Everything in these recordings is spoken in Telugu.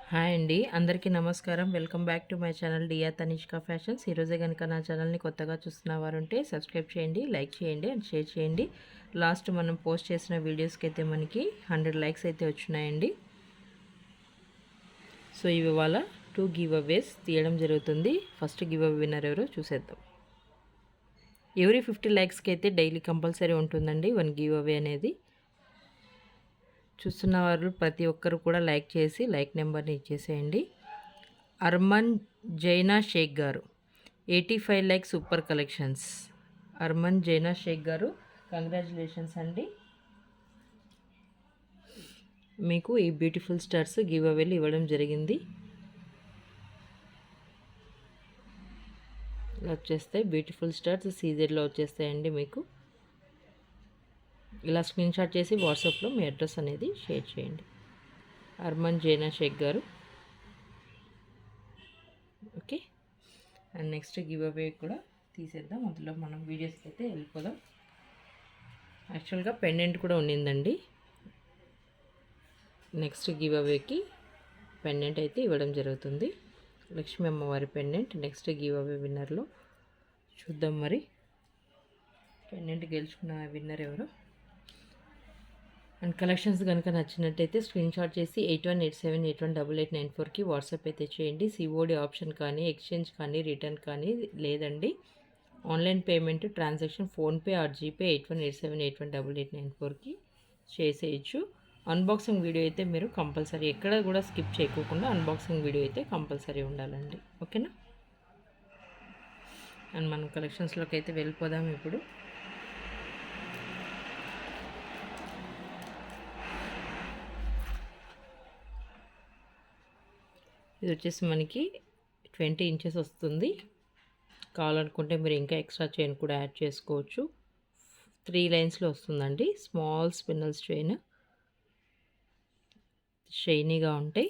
హాయ్ అండి, అందరికీ నమస్కారం. Welcome back to my channel Dia Tanishka Fashions. ఈరోజే కనుక నా ఛానల్ని కొత్తగా చూస్తున్న వారు ఉంటే సబ్స్క్రైబ్ చేయండి, లైక్ చేయండి అండ్ షేర్ చేయండి. లాస్ట్ మనం పోస్ట్ చేసిన వీడియోస్కి అయితే మనకి 100 లైక్స్ అయితే వచ్చినాయండి. సో ఇవి ఇవాళ 2 గివ్ అవేస్ తీయడం జరుగుతుంది. ఫస్ట్ గివ్ అవే విన్నర్ ఎవరో చూసేద్దాం. ఎవరీ 50 లైక్స్కి అయితే డైలీ కంపల్సరీ ఉంటుందండి 1 గివ్ అవే అనేది. చూస్తున్న వారు ప్రతి ఒక్కరు కూడా లైక్ చేసి లైక్ నెంబర్ని ఇచ్చేసేయండి. అర్మన్ జైనా షేక్ గారు 85 like super collections. Harman జైనా Sheikh గారు కంగ్రాచులేషన్స్ అండి. మీకు ఈ బ్యూటిఫుల్ స్టార్స్ గివ్ అవేలు ఇవ్వడం జరిగింది. ఇలా వచ్చేస్తాయి బ్యూటిఫుల్ స్టార్స్, సీజెడ్లో వచ్చేస్తాయండి. మీకు ఇలా స్క్రీన్ షాట్ చేసి వాట్సాప్లో మీ అడ్రస్ అనేది షేర్ చేయండి. అర్మన్ జైనా షేక్ గారు. Okay, and next give away కూడా తీసేద్దాం. అందులో మనం వీడియోస్కి అయితే వెళ్ళిపోదాం. యాక్చువల్గా పెండెంట్ కూడా ఉండిందండి. నెక్స్ట్ గివ్ అవేకి పెండెంట్ అయితే ఇవ్వడం జరుగుతుంది. లక్ష్మీ అమ్మవారి పెండెంట్ నెక్స్ట్ గివ్ అవే విన్నర్లో చూద్దాం. మరి పెండెంట్ గెలుచుకున్న విన్నర్ ఎవరు? అండ్ కలెక్షన్స్ కనుక నచ్చినట్టయితే స్క్రీన్ షాట్ చేసి 8187818894కి వాట్సాప్ అయితే చేయండి. సిఓడి ఆప్షన్ కానీ ఎక్స్చేంజ్ కానీ రిటర్న్ కానీ లేదండి. Online payment transaction PhonePe or GPay 8187818894కి చేసేయచ్చు. అన్బాక్సింగ్ వీడియో అయితే మీరు కంపల్సరీ ఎక్కడ కూడా స్కిప్ చేయకుండా అన్బాక్సింగ్ వీడియో అయితే కంపల్సరీ ఉండాలండి. ఓకేనా? అండ్ మనం కలెక్షన్స్లోకి అయితే వెళ్ళిపోదాం ఇప్పుడు. ఇది వచ్చేసి మనకి 20 ఇంచెస్ వస్తుంది. కావాలనుకుంటే మీరు ఇంకా ఎక్స్ట్రా చైన్ కూడా యాడ్ చేసుకోవచ్చు. 3 లైన్స్లో వస్తుందండి. స్మాల్ స్పిన్నల్స్ చైన్ షైనీగా ఉంటాయి.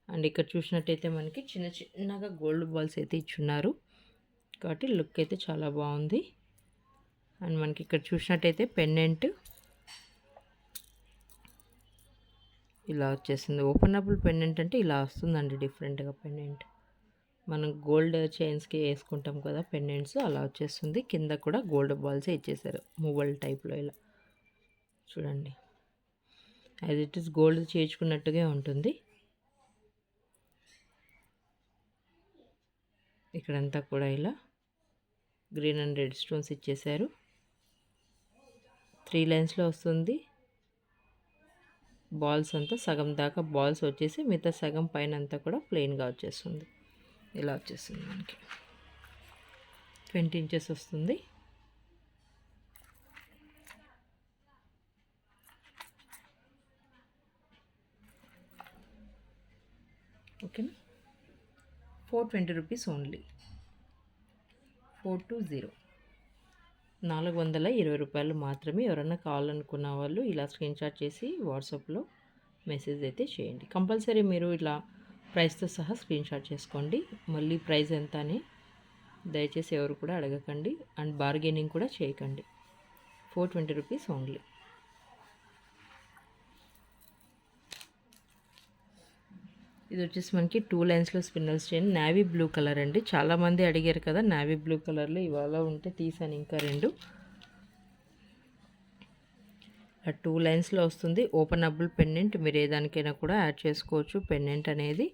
అండ్ ఇక్కడ చూసినట్టయితే మనకి చిన్న చిన్నగా గోల్డ్ బాల్స్ అయితే ఇచ్చున్నారు కాబట్టి లుక్ అయితే చాలా బాగుంది. అండ్ మనకి ఇక్కడ చూసినట్టయితే పెండెంట్ ఇలా వచ్చేసింది. ఓపెనబుల్ పెండెంట్ అంటే ఇలా వస్తుందండి. డిఫరెంట్గా పెండెంట్ మనం గోల్డ్ చైన్స్కి వేసుకుంటాం కదా పెండెంట్స్, అలా వచ్చేస్తుంది. కింద కూడా గోల్డ్ బాల్సే ఇచ్చేసారు మూవల్ టైప్లో. ఇలా చూడండి, యాజ్ ఇట్ ఈస్ గోల్డ్ చేయించుకున్నట్టుగా ఉంటుంది. ఇక్కడంతా కూడా ఇలా గ్రీన్ అండ్ రెడ్ స్టోన్స్ ఇచ్చేసారు. 3 లైన్స్లో వస్తుంది. బాల్స్ అంతా సగం దాకా బాల్స్ వచ్చేసి మిగతా సగం పైన అంతా కూడా ప్లెయిన్గా వచ్చేస్తుంది. ఇలా వచ్చేస్తుంది మనకి 20 ఇంచెస్ వస్తుంది. ఓకేనా? 420 రూపీస్ ఓన్లీ. 420 420 రూపాయలు మాత్రమే. ఎవరైనా కావాలనుకున్న వాళ్ళు ఇలా స్క్రీన్ షాట్ చేసి వాట్సాప్లో మెసేజ్ అయితే చేయండి. కంపల్సరీ మీరు ఇలా ప్రైస్తో సహా స్క్రీన్ షాట్ చేసుకోండి. మళ్ళీ ప్రైస్ ఎంత అని దయచేసి ఎవరు కూడా అడగకండి. అండ్ బార్గెనింగ్ కూడా చేయకండి. 420 రూపీస్ ఓన్లీ. ఇది వచ్చేసి మనకి 2 లైన్స్లో స్పిన్నల్స్ చైన్ నావీ బ్లూ కలర్ అండి. చాలామంది అడిగారు కదా నావీ బ్లూ కలర్లో, ఇవాళ ఉంటే తీసాను ఇంకా 2. 2 లైన్స్లో వస్తుంది. ఓపెనబుల్ పెండెంట్ మీరు ఏ దానికైనా కూడా యాడ్ చేసుకోవచ్చు. పెండెంట్ అనేది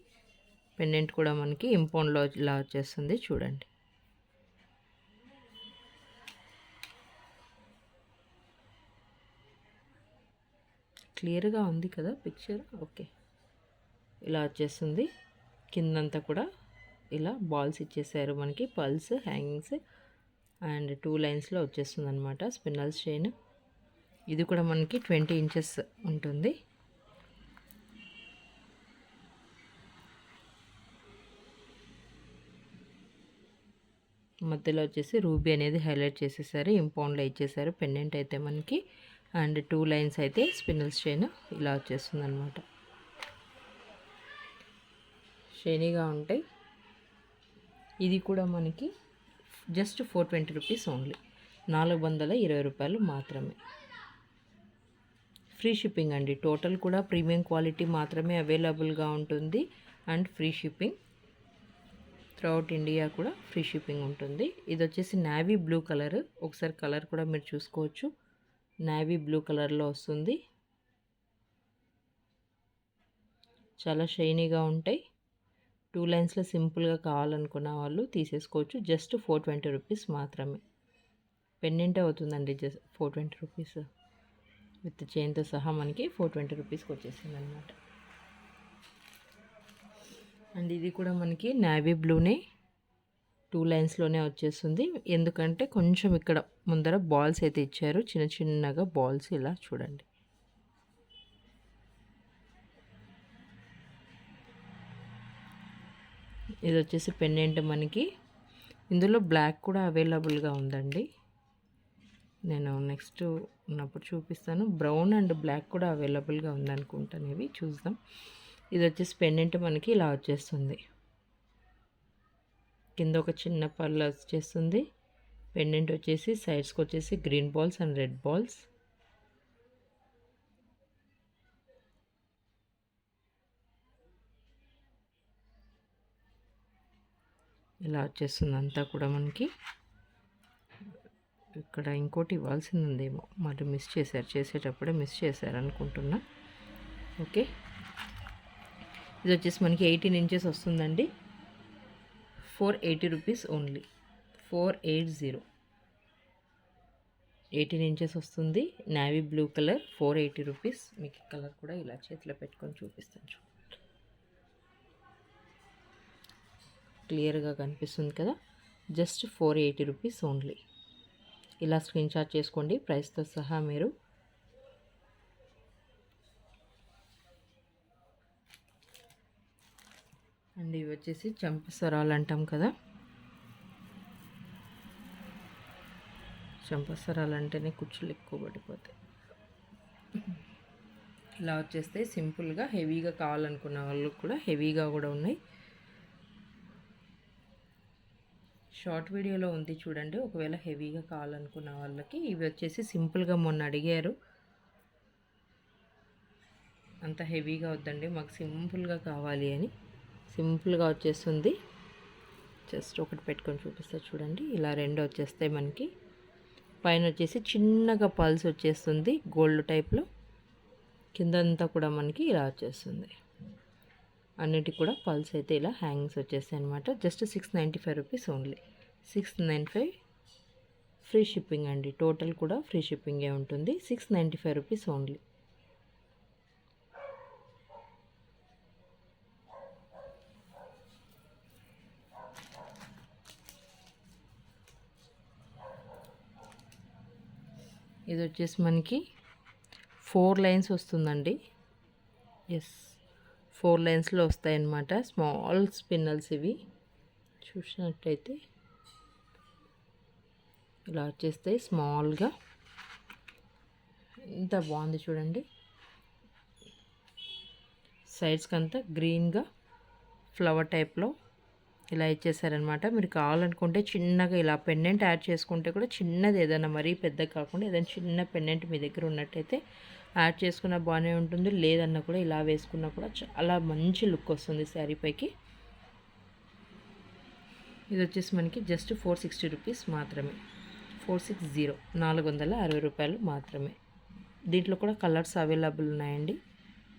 పెండెంట్ కూడా మనకి ఇంపౌండ్లో ఇలా వచ్చేస్తుంది. చూడండి, క్లియర్గా ఉంది కదా పిక్చర్? ఓకే, ఇలా వచ్చేస్తుంది. కిందంతా కూడా ఇలా బాల్స్ ఇచ్చేసారు మనకి, పల్స్ హ్యాంగింగ్స్ అండ్ 2 లైన్స్లో వచ్చేస్తుంది అనమాట స్పిన్నల్స్ చైన్. ఇది కూడా మనకి 20 ఇంచెస్ ఉంటుంది. మధ్యలో వచ్చేసి రూబీ అనేది హైలైట్ చేసేసారు, ఇంపౌండ్లో ఇచ్చేసారు పెండెంట్ అయితే మనకి. అండ్ 2 లైన్స్ అయితే స్పిన్నల్స్ చైన్ ఇలా వచ్చేస్తుంది అనమాట. షైనీగా ఉంటాయి. ఇది కూడా మనకి జస్ట్ 420 రూపీస్ ఓన్లీ. 420 రూపాయలు మాత్రమే. ఫ్రీ షిప్పింగ్ అండి. టోటల్ కూడా ప్రీమియం క్వాలిటీ మాత్రమే అవైలబుల్గా ఉంటుంది and free shipping throughout India కూడా ఫ్రీ షిప్పింగ్ ఉంటుంది. ఇది వచ్చేసి నేవీ బ్లూ కలర్. ఒకసారి కలర్ కూడా మీరు చూసుకోవచ్చు. నేవీ బ్లూ కలర్లో వస్తుంది. చాలా షైనీగా ఉంటాయి. 2 లైన్స్లో సింపుల్గా కావాలనుకున్న వాళ్ళు తీసేసుకోవచ్చు. జస్ట్ 420 రూపీస్ మాత్రమే. పెండెంట్ అవుతుందండి. జస్ట్ 420 రూపీస్ విత్ చైన్తో సహా మనకి 420 రూపీస్కి వచ్చేసింది అనమాట. అండ్ ఇది కూడా మనకి నేవీ బ్లూనే 2 లైన్స్లోనే వచ్చేస్తుంది. ఎందుకంటే కొంచెం ఇక్కడ ముందర బాల్స్ అయితే ఇచ్చారు, చిన్న చిన్నగా బాల్స్. ఇలా చూడండి. ఇది వచ్చేసి పెండెంట్ మనకి. ఇందులో బ్లాక్ కూడా అవైలబుల్గా ఉందండి. నేను నెక్స్ట్ ఉన్నప్పుడు చూపిస్తాను. బ్రౌన్ అండ్ బ్లాక్ కూడా అవైలబుల్గా ఉందనుకుంటాను. ఇవి చూద్దాం. ఇది వచ్చేసి పెండెంట్ మనకి ఇలా వచ్చేస్తుంది. కింద ఒక చిన్న పర్ల్ వచ్చేస్తుంది. పెండెంట్ వచ్చేసి సైడ్స్కి వచ్చేసి green balls and red balls. ఇలా వచ్చేస్తుంది అంతా కూడా మనకి. ఇక్కడ ఇంకోటి ఇవ్వాల్సింది ఉందేమో, మరి మిస్ చేశారు. చేసేటప్పుడే మిస్ చేశారు అనుకుంటున్నా. ఓకే, ఇది వచ్చేసి మనకి 18 ఇంచెస్ వస్తుందండి. 480 రూపీస్ ఓన్లీ. 480. 18 ఇంచెస్ వస్తుంది. Navy blue colour. 480 రూపీస్. మీకు కలర్ కూడా ఇలా చేతిలో పెట్టుకొని చూపిస్తాను. క్లియర్గా కనిపిస్తుంది కదా. Just 480 rupees only. ఇలా స్క్రీన్ షాట్ చేసుకోండి ప్రైస్తో సహా మీరు. అండ్ ఇవి వచ్చేసి చంపసరాలు అంటాం కదా. చంపసరాలు అంటేనే కుచ్చులు ఎక్కువ పడిపోతాయి. ఇలా వచ్చేస్తే సింపుల్గా హెవీగా కావాలనుకున్న వాళ్ళకి కూడా హెవీగా కూడా ఉన్నాయి. షార్ట్ వీడియోలో ఉంది చూడండి. ఒకవేళ హెవీగా కావాలనుకున్న వాళ్ళకి ఇవి వచ్చేసి సింపుల్గా మొన్న అడిగారు. అంత హెవీగా వద్దండి, మాకు సింపుల్గా కావాలి అని. సింపుల్గా వచ్చేస్తుంది. జస్ట్ ఒకటి పెట్టుకొని చూపిస్తే చూడండి. ఇలా 2 వచ్చేస్తాయి మనకి. పైన వచ్చేసి చిన్నగా పల్స్ వచ్చేస్తుంది గోల్డ్ టైప్లో. కిందంతా కూడా మనకి ఇలా వచ్చేస్తుంది. అన్నిటికి కూడా పల్స్ అయితే ఇలా హ్యాంగింగ్స్ వచ్చేస్తాయి అనమాట. Just 695 rupees only. 695 free shipping అండి. టోటల్ కూడా ఫ్రీ షిప్పింగే ఉంటుంది. 695 రూపీస్ ఓన్లీ. ఇది వచ్చేసి మనకి 4 లైన్స్ వస్తుందండి. ఎస్, 4 లైన్స్లో వస్తాయన్నమాట. స్మాల్ స్పిన్నల్స్ ఇవి. చూసినట్టయితే ఇలా వచ్చేస్తాయి స్మాల్గా. ఎంత బాగుంది చూడండి. సైడ్స్కి అంతా గ్రీన్గా ఫ్లవర్ టైప్లో ఇలా ఇచ్చేసారనమాట. మీరు కావాలనుకుంటే చిన్నగా ఇలా పెండెంట్ యాడ్ చేసుకుంటే కూడా చిన్నది ఏదైనా మరీ పెద్ద కాకుండా ఏదైనా చిన్న పెండెంట్ మీ దగ్గర ఉన్నట్టయితే యాడ్ చేసుకున్న బాగానే ఉంటుంది. లేదన్నా కూడా ఇలా వేసుకున్నా కూడా చాలా మంచి లుక్ వస్తుంది శారీ పైకి. ఇది వచ్చేసి మనకి జస్ట్ 460 రూపీస్ మాత్రమే. 460, 460 రూపాయలు మాత్రమే. దీంట్లో కూడా కలర్స్ అవైలబుల్ ఉన్నాయండి.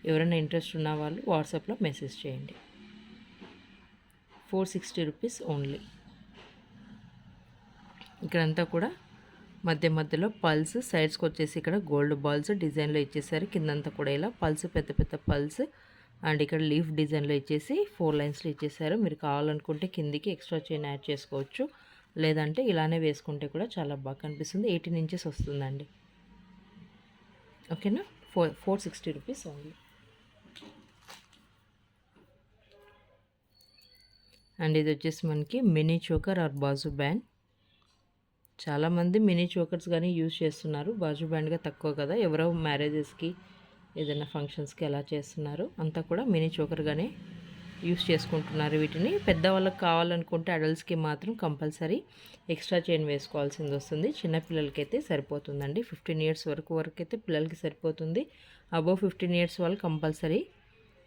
ఎవరైనా ఇంట్రెస్ట్ ఉన్న వాళ్ళు వాట్సాప్లో మెసేజ్ చేయండి. 460 రూపీస్ ఓన్లీ. ఇక్కడంతా కూడా మధ్య మధ్యలో పల్స్, సైడ్స్కి వచ్చేసి ఇక్కడ గోల్డ్ బాల్స్ డిజైన్లో ఇచ్చేసారు. కిందంతా కూడా ఇలా పల్స్, పెద్ద పెద్ద పల్స్. అండ్ ఇక్కడ లీఫ్ డిజైన్లో ఇచ్చేసి 4 లైన్స్లో ఇచ్చేసారు. మీరు కావాలనుకుంటే కిందికి ఎక్స్ట్రా చైన్ యాడ్ చేసుకోవచ్చు. లేదంటే ఇలానే వేసుకుంటే కూడా చాలా బాగా కనిపిస్తుంది. 18 ఇంచెస్ వస్తుందండి. ఓకేనా. 460 రూపీస్ ఓన్లీ. అండ్ ఇది వచ్చేసి మనకి mini choker are Baju band. చాలామంది మినీ చోకర్స్ కానీ యూజ్ చేస్తున్నారు. బాజు బ్యాండ్గా తక్కువ కదా. ఎవరో మ్యారేజెస్కి ఏదైనా ఫంక్షన్స్కి ఎలా చేస్తున్నారు. అంతా కూడా మినీ చోకర్గానే యూజ్ చేసుకుంటున్నారు వీటిని. పెద్దవాళ్ళకి కావాలనుకుంటే అడల్ట్స్కి మాత్రం కంపల్సరీ ఎక్స్ట్రా చైన్ వేసుకోవాల్సింది వస్తుంది. చిన్నపిల్లలకైతే సరిపోతుందండి. 15 ఇయర్స్ వరకు అయితే పిల్లలకి సరిపోతుంది. అబోవ్ 15 ఇయర్స్ వాళ్ళు కంపల్సరీ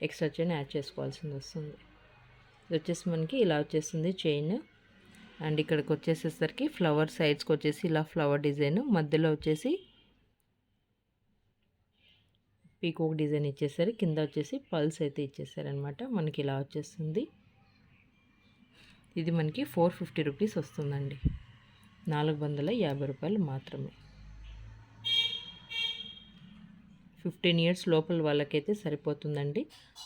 ఎక్స్ట్రా చైన్ యాడ్ చేసుకోవాల్సింది వస్తుంది. ఇది వచ్చేసి మనకి ఇలా వచ్చేస్తుంది చైన్. అండ్ ఇక్కడికి వచ్చేసేసరికి ఫ్లవర్ సైడ్స్కి వచ్చేసి ఇలా ఫ్లవర్ డిజైన్, మధ్యలో వచ్చేసి పీకోక్ డిజైన్ ఇచ్చేసారు. కింద వచ్చేసి పల్స్ అయితే ఇచ్చేసారనమాట. మనకి ఇలా వచ్చేస్తుంది. ఇది మనకి 450 రూపీస్ వస్తుందండి. 450 రూపాయలు మాత్రమే. 15 ఇయర్స్ లోపల వాళ్ళకైతే సరిపోతుందండి.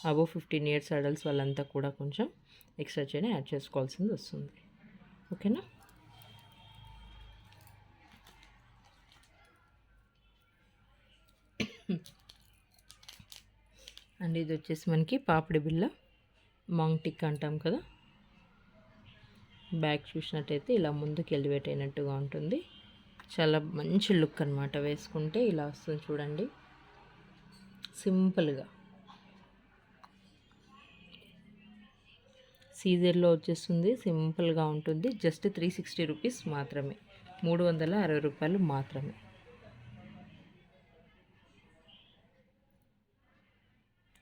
అబోవ్ 15 ఇయర్స్ అడల్ట్స్ వాళ్ళంతా కూడా కొంచెం ఎక్స్ట్రా చైన్ యాడ్ చేసుకోవాల్సింది వస్తుంది. ఓకేనా. అండ్ ఇది వచ్చేసి మనకి పాపిడి బిళ్ళ మాంగ్ టిక్ అంటాం కదా. బ్యాక్ చూసినట్టయితే ఇలా ముందుకు ఎలివేట్ అయినట్టుగా ఉంటుంది. చాలా మంచి లుక్ అనమాట. వేసుకుంటే ఇలా వస్తుంది చూడండి, సింపుల్గా. సీజర్లో వచ్చేస్తుంది, సింపుల్గా ఉంటుంది. జస్ట్ 360 రూపీస్ మాత్రమే, 360 రూపాయలు మాత్రమే.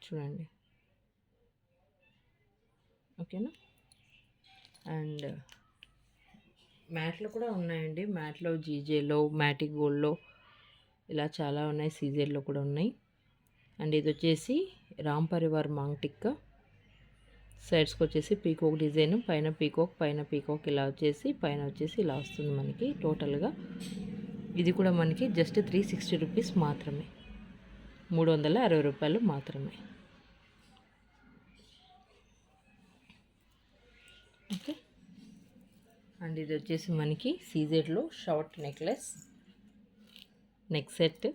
చూడండి, ఓకేనా. అండ్ మ్యాట్లో కూడా ఉన్నాయండి. మ్యాట్లో, జీజేలో, మ్యాటిక్ గోల్డ్లో ఇలా చాలా ఉన్నాయి. సీజర్లో కూడా ఉన్నాయి. అండ్ ఇది వచ్చేసి రామ్ పరివార్ మాంగ్ టిక్క. సైడ్స్కి వచ్చేసి పీకోక్ డిజైన్, పైన పీకోక్ ఇలా వచ్చేసి, పైన వచ్చేసి ఇలా వస్తుంది మనకి టోటల్గా. ఇది కూడా మనకి జస్ట్ 360 రూపీస్ మాత్రమే, 360 రూపాయలు మాత్రమే. ఓకే. అండ్ ఇది వచ్చేసి మనకి సీజెడ్లో షార్ట్ నెక్లెస్, నెక్ సెట్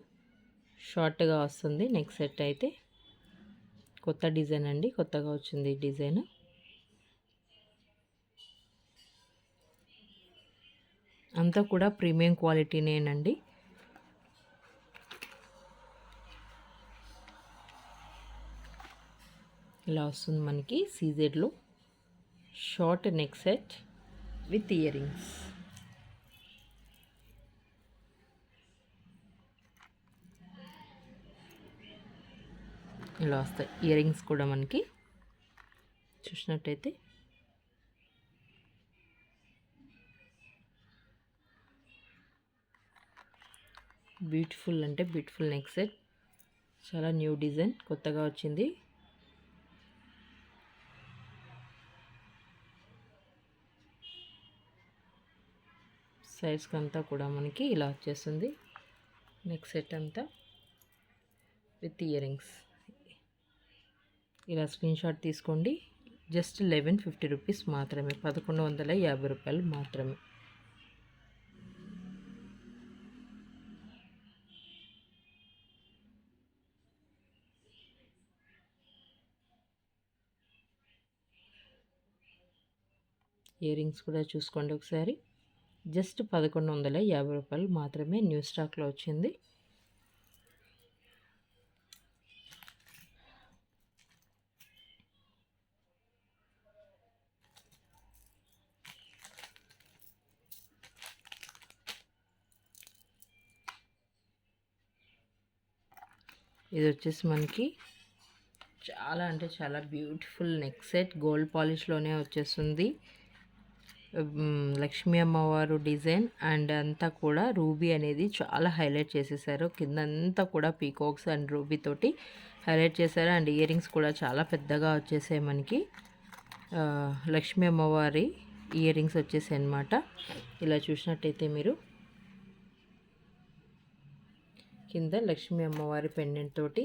షార్ట్గా వస్తుంది. నెక్ సెట్ అయితే కొత్త డిజైన్ అండి, కొత్తగా వచ్చింది డిజైన్. అంతా కూడా ప్రీమియం క్వాలిటీనేనండి. ఇలా వస్తుంది మనకి సీజెడ్లో short neck set with earrings. ఇలా వస్తాయి ఇయర్ రింగ్స్ కూడా మనకి చూసినట్టయితే. బ్యూటిఫుల్ అంటే బ్యూటిఫుల్ నెక్ సెట్, చాలా న్యూ డిజైన్, కొత్తగా వచ్చింది. సైడ్స్కి అంతా కూడా మనకి ఇలా వచ్చేస్తుంది నెక్ సెట్ అంతా విత్ ఇయర్ రింగ్స్. ఇలా స్క్రీన్ షాట్ తీసుకోండి. జస్ట్ 1150 రూపీస్ మాత్రమే, 1150 రూపాయలు మాత్రమే. ఇయర్ రింగ్స్ కూడా చూసుకోండి ఒకసారి. జస్ట్ 1150 రూపాయలు మాత్రమే. న్యూ స్టాక్లో వచ్చింది. ఇది వచ్చేసి మనకి చాలా అంటే చాలా బ్యూటిఫుల్ నెక్ సెట్, గోల్డ్ పాలిష్లోనే వచ్చేస్తుంది. లక్ష్మీ అమ్మవారు డిజైన్ అండ్ అంతా కూడా రూబీ అనేది చాలా హైలైట్ చేసేసారు. కింద అంతా కూడా పీకాక్స్ అండ్ రూబీ తోటి హైలైట్ చేశారు. అండ్ ఇయర్ రింగ్స్ కూడా చాలా పెద్దగా వచ్చేసాయి మనకి. లక్ష్మీ అమ్మవారి ఇయర్ రింగ్స్ వచ్చేసాయి అన్నమాట. ఇలా చూసినట్టయితే మీరు కింద లక్ష్మీ అమ్మవారి పెండెంట్ తోటి,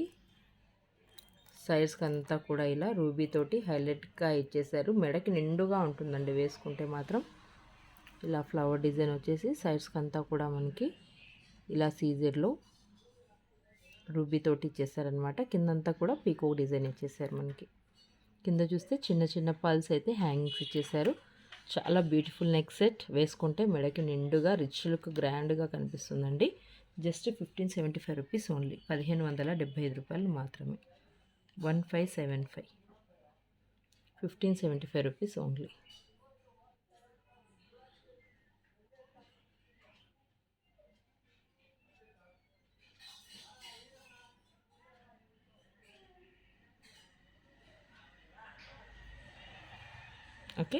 సైడ్స్కి అంతా కూడా ఇలా రూబీ తోటి హైలైట్గా ఇచ్చేసారు. మెడకి నిండుగా ఉంటుందండి వేసుకుంటే మాత్రం. ఇలా ఫ్లవర్ డిజైన్ వచ్చేసి సైడ్స్కి అంతా కూడా మనకి ఇలా సీజర్లో రూబీ తోటి ఇచ్చేసారనమాట. కిందంతా కూడా పీకోక్ డిజైన్ ఇచ్చేసారు మనకి. కింద చూస్తే చిన్న చిన్న పల్స్ అయితే హ్యాంగింగ్స్ ఇచ్చేసారు. చాలా బ్యూటిఫుల్ నెక్ సెట్, వేసుకుంటే మెడకి నిండుగా రిచ్ లుక్ గ్రాండ్గా కనిపిస్తుందండి. జస్ట్ 1575 రూపీస్ ఓన్లీ, 1575 రూపాయలు మాత్రమే. 1575, 1575 రూపీస్ ఓన్లీ. ఓకే.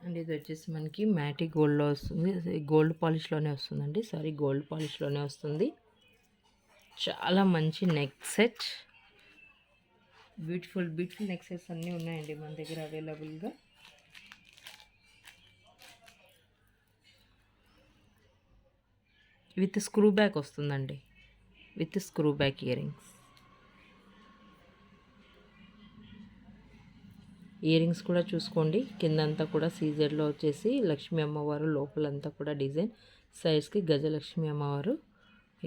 అండ్ ఇది వచ్చేసి మనకి మ్యాటీ గోల్డ్లో వస్తుంది, గోల్డ్ పాలిష్లోనే వస్తుందండి, సారీ గోల్డ్ పాలిష్లోనే వస్తుంది. చాలా మంచి neck set, beautiful neck sets అన్నీ ఉన్నాయండి మన దగ్గర అవైలబుల్గా. విత్ స్క్రూ బ్యాక్ వస్తుందండి, with screw back earrings. Earrings కూడా చూసుకోండి, కిందంతా కూడా సీజర్లో వచ్చేసి లక్ష్మీ అమ్మవారు, లోపలంతా కూడా డిజైన్, సైడ్స్కి గజలక్ష్మి అమ్మవారు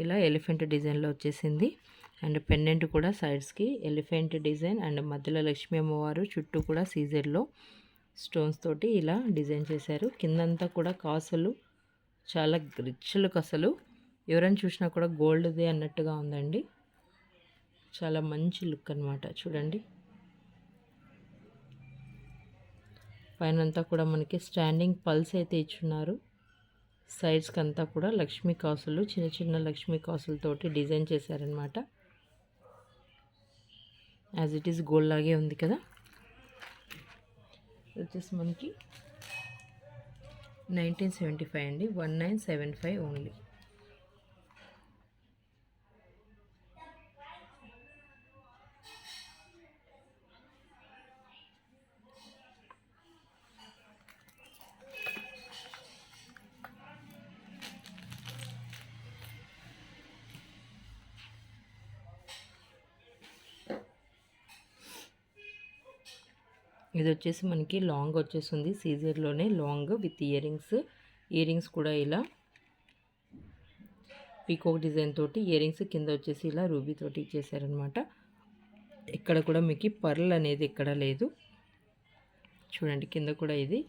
ఇలా ఎలిఫెంట్ డిజైన్లో వచ్చేసింది. అండ్ పెండెంట్ కూడా సైడ్స్కి ఎలిఫెంట్ డిజైన్, అండ్ మధ్యలో లక్ష్మీ అమ్మవారు, చుట్టూ కూడా సీజర్లో స్టోన్స్ తోటి ఇలా డిజైన్ చేశారు. కిందంతా కూడా కాసులు, చాలా రిచ్ లుక్, అసలు ఎవరైనా చూసినా కూడా గోల్డ్దే అన్నట్టుగా ఉందండి. చాలా మంచి లుక్ అనమాట. చూడండి, పైన అంతా కూడా మనకి స్టాండింగ్ పల్స్ అయితే ఇచ్చున్నారు. సైడ్స్కి అంతా కూడా లక్ష్మీ కాసులు, చిన్న చిన్న లక్ష్మీ కాసులతోటి డిజైన్ చేశారనమాట. యాజ్ ఇట్ ఈస్ గోల్డ్ లాగే ఉంది కదా. వచ్చేసి మనకి 1975 అండి, 1975 ఓన్లీ. ఇది వచ్చేసి మనకి లాంగ్ వచ్చేస్తుంది, సీజర్లోనే లాంగ్ విత్ ఇయరింగ్స్ కూడా ఇలా పీకాక్ డిజైన్ తోటి ఇయరింగ్స్, కింద వచ్చేసి ఇలా రూబీ తోటి ఇచ్చేసారనమాట. ఇక్కడ కూడా మీకు పర్ల్ అనేది ఎక్కడ లేదు. చూడండి, కింద కూడా ఇది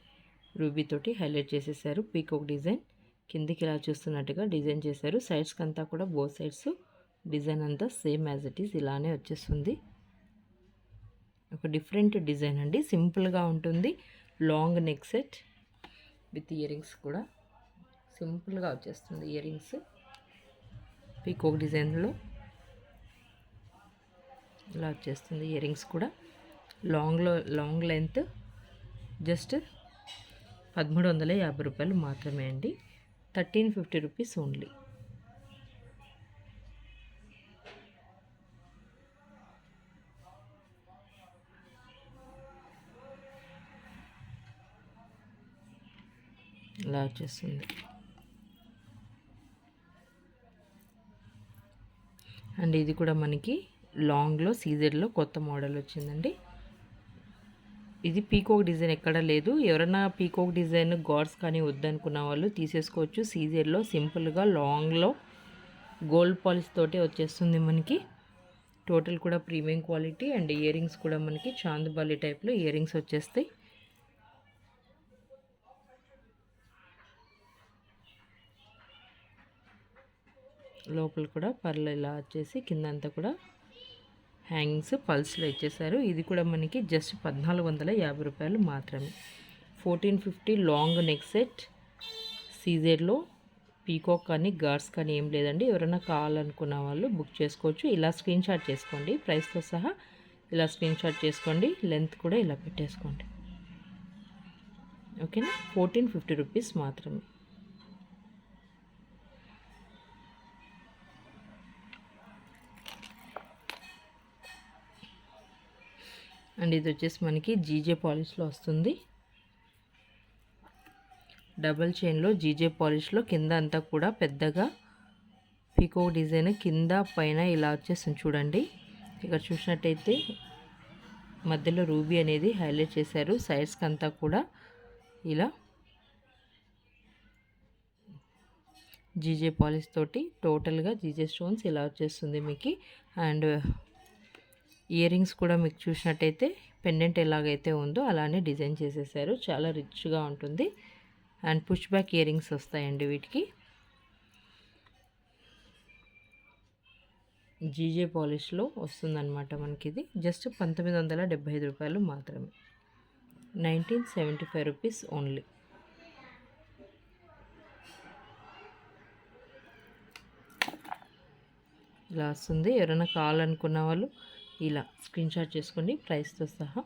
రూబీ తోటి హైలైట్ చేసేసారు. పీకాక్ డిజైన్ కిందికి ఇలా చూస్తున్నట్టుగా డిజైన్ చేశారు. సైడ్స్కి అంతా కూడా బోత్ సైడ్స్ డిజైన్ అంతా సేమ్ యాజ్ ఇట్ ఈస్ ఇలానే వచ్చేస్తుంది. ఒక డిఫరెంట్ డిజైన్ అండి, సింపుల్గా ఉంటుంది. Long neck set with earrings కూడా సింపుల్గా వచ్చేస్తుంది. ఇయరింగ్స్ పీకాక్ డిజైన్లో ఇలా వచ్చేస్తుంది. ఇయరింగ్స్ కూడా లాంగ్ లెంత్ జస్ట్ 1350 రూపాయలు మాత్రమే అండి, 1350 రూపీస్ ఓన్లీ. ఇలా వచ్చేస్తుంది. అండ్ ఇది కూడా మనకి లాంగ్లో సీజర్లో కొత్త మోడల్ వచ్చిందండి. ఇది పీకాక్ డిజైన్ ఎక్కడ లేదు. ఎవరైనా పీకాక్ డిజైన్ గాడ్స్ కానీ వద్దనుకున్న వాళ్ళు తీసేసుకోవచ్చు. సీజర్లో సింపుల్గా లాంగ్లో గోల్డ్ పాలిష్ తోటే వచ్చేస్తుంది మనకి. టోటల్ కూడా ప్రీమియం క్వాలిటీ. అండ్ ఇయరింగ్స్ కూడా మనకి చాందుబాలి టైప్లో ఇయరింగ్స్ వచ్చేస్తాయి. లోపల కూడా పర్లు ఇలా వచ్చేసి కింద అంతా కూడా హ్యాంగింగ్స్ పల్స్లో ఇచ్చేసారు. ఇది కూడా మనకి జస్ట్ 1450 రూపాయలు మాత్రమే. 1450 లాంగ్ నెక్ సెట్ సీజర్లో. పీకాక్ కానీ గార్డ్స్ కానీ ఏం లేదండి. ఎవరైనా కావాలనుకున్న వాళ్ళు బుక్ చేసుకోవచ్చు. ఇలా స్క్రీన్ షాట్ చేసుకోండి, ప్రైస్తో సహా ఇలా స్క్రీన్ షాట్ చేసుకోండి. లెంత్ కూడా ఇలా పెట్టేసుకోండి, ఓకేనా. 1450 రూపీస్ మాత్రమే. అండ్ ఇది వచ్చేసి మనకి జీజే పాలిష్లో వస్తుంది. డబల్ చైన్లో జీజే పాలిష్లో కింద అంతా కూడా పెద్దగా పీకాక్ డిజైన్ కింద పైన ఇలా వచ్చేస్తుంది. చూడండి, ఇక్కడ చూసినట్టయితే మధ్యలో రూబీ అనేది హైలైట్ చేశారు. సైడ్స్కి అంతా కూడా ఇలా జీజే పాలిష్ తోటి టోటల్గా జీజే స్టోన్స్ ఇలా వచ్చేస్తుంది మీకు. అండ్ ఇయరింగ్స్ కూడా మీకు చూసినట్టయితే పెండెంట్ ఎలాగైతే ఉందో అలానే డిజైన్ చేసేసారు. చాలా రిచ్గా ఉంటుంది. అండ్ పుష్ బ్యాక్ ఇయరింగ్స్ వస్తాయండి వీటికి. జీజే పాలిష్లో వస్తుందన్నమాట మనకి. ఇది జస్ట్ 1975 రూపాయలు మాత్రమే, 1975 రూపీస్ ఓన్లీ. ఇలా వస్తుంది. ఎవరైనా కావాలనుకున్న వాళ్ళు ఇలా స్క్రీన్ షాట్ చేసుకోండి ప్రైస్తో సహా.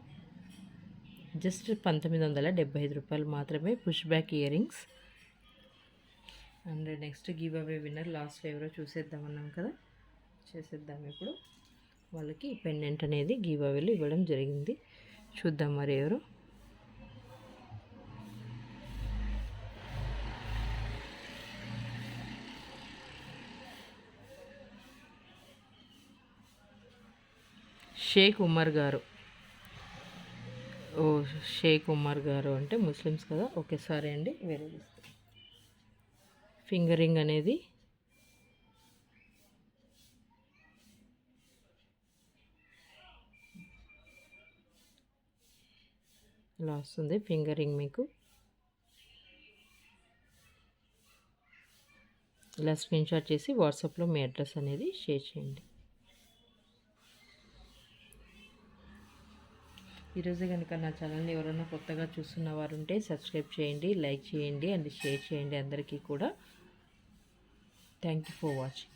జస్ట్ 1975 రూపాయలు మాత్రమే. Push back ear rings. And next give away winner last ఎవరో చూసేద్దామన్నాం కదా, చేసేద్దాం ఇప్పుడు. వాళ్ళకి పెండెంట్ అనేది గివ్ అవేలు ఇవ్వడం జరిగింది. చూద్దాం మరి ఎవరు. షేక్ ఉమర్ గారు. ఓ, షేక్ ఉమర్ గారు అంటే ముస్లిమ్స్ కదా, ఓకే సరే అండి. వేరే ఫింగరింగ్ అనేది ఇలా వస్తుంది. ఫింగరింగ్ మీకు ఇలా స్క్రీన్ షాట్ చేసి వాట్సాప్లో మీ అడ్రస్ అనేది షేర్ చేయండి. ఈరోజు కనుక నా ఛానల్ని ఎవరైనా కొత్తగా చూస్తున్న వారు ఉంటే సబ్స్క్రైబ్ చేయండి, లైక్ చేయండి అండ్ షేర్ చేయండి అందరికీ కూడా. Thank you for watching.